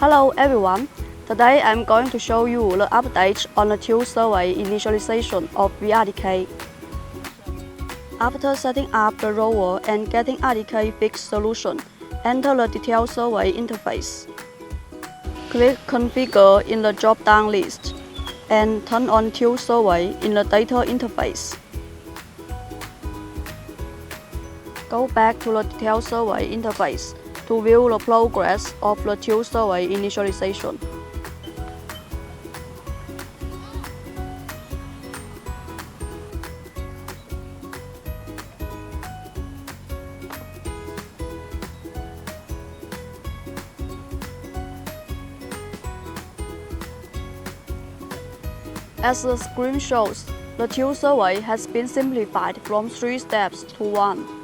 Hello everyone, today I'm going to show you the update on the tool survey initialization of vRTK. After setting up the rover and getting RTK fix solution, enter the detail survey interface. Click Configure in the drop-down list and turn on tool survey in the data interface. Go back to the detail survey interface to view the progress of the tool survey initialization. As the screen shows, the tool survey has been simplified from 3 steps to 1.